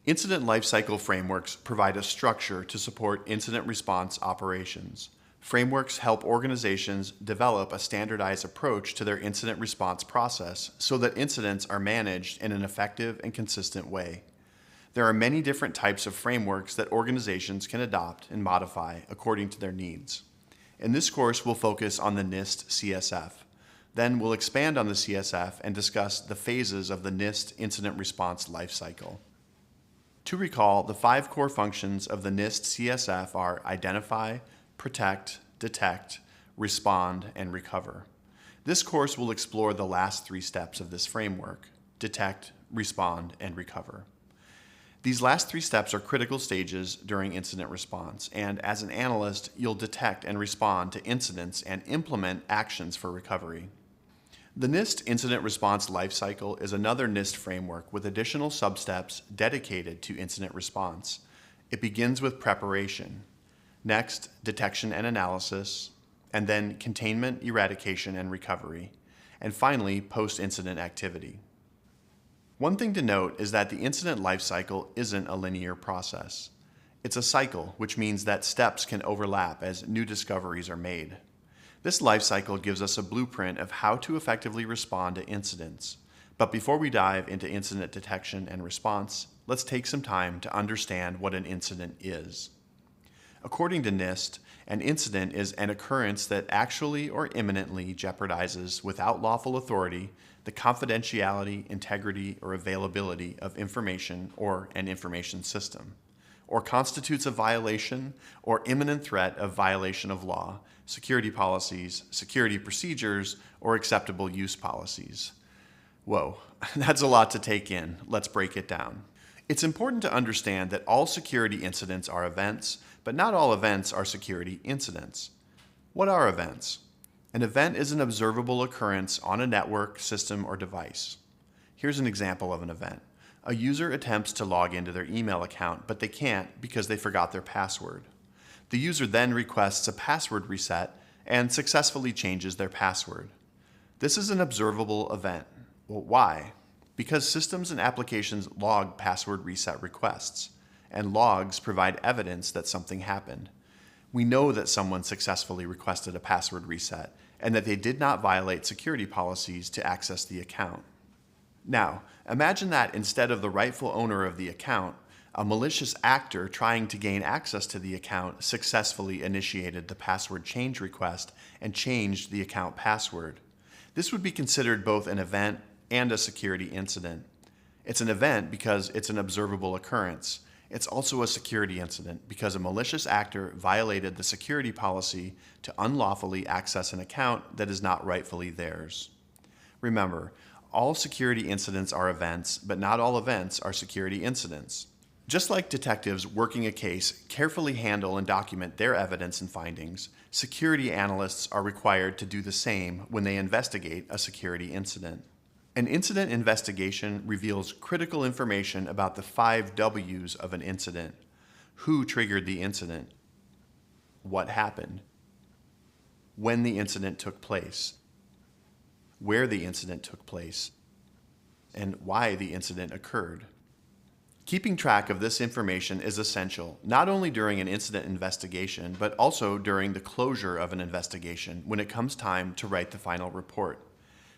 Incident lifecycle frameworks provide a structure to support incident response operations. Frameworks help organizations develop a standardized approach to their incident response process so that incidents are managed in an effective and consistent way. There are many different types of frameworks that organizations can adopt and modify according to their needs. In this course, we'll focus on the NIST CSF. Then we'll expand on the CSF and discuss the phases of the NIST incident response lifecycle. To recall, the 5 core functions of the NIST CSF are identify, protect, detect, respond, and recover. This course will explore the last 3 steps of this framework: detect, respond, and recover. These last 3 steps are critical stages during incident response, and as an analyst, you'll detect and respond to incidents and implement actions for recovery. The NIST Incident Response Lifecycle is another NIST framework with additional substeps dedicated to incident response. It begins with preparation, next detection and analysis, and then containment, eradication, and recovery, and finally post-incident activity. One thing to note is that the incident lifecycle isn't a linear process. It's a cycle, which means that steps can overlap as new discoveries are made. This lifecycle gives us a blueprint of how to effectively respond to incidents. But before we dive into incident detection and response, let's take some time to understand what an incident is. According to NIST, an incident is an occurrence that actually or imminently jeopardizes, without lawful authority, the confidentiality, integrity, or availability of information or an information system, or constitutes a violation or imminent threat of violation of law, security policies, security procedures, or acceptable use policies. Whoa, that's a lot to take in. Let's break it down. It's important to understand that all security incidents are events, but not all events are security incidents. What are events? An event is an observable occurrence on a network, system, or device. Here's an example of an event. A user attempts to log into their email account, but they can't because they forgot their password. The user then requests a password reset and successfully changes their password. This is an observable event. Well, why? Because systems and applications log password reset requests, and logs provide evidence that something happened. We know that someone successfully requested a password reset and that they did not violate security policies to access the account. Now, imagine that instead of the rightful owner of the account, a malicious actor trying to gain access to the account successfully initiated the password change request and changed the account password. This would be considered both an event and a security incident. It's an event because it's an observable occurrence. It's also a security incident because a malicious actor violated the security policy to unlawfully access an account that is not rightfully theirs. Remember, all security incidents are events, but not all events are security incidents. Just like detectives working a case carefully handle and document their evidence and findings, security analysts are required to do the same when they investigate a security incident. An incident investigation reveals critical information about the 5 W's of an incident: who triggered the incident, what happened, when the incident took place, where the incident took place, and why the incident occurred. Keeping track of this information is essential, not only during an incident investigation, but also during the closure of an investigation when it comes time to write the final report.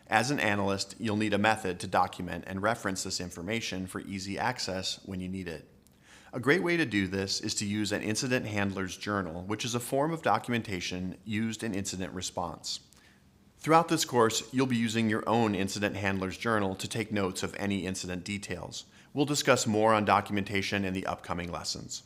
As an analyst, you'll need a method to document and reference this information for easy access when you need it. A great way to do this is to use an incident handler's journal, which is a form of documentation used in incident response. Throughout this course, you'll be using your own incident handler's journal to take notes of any incident details. We'll discuss more on documentation in the upcoming lessons.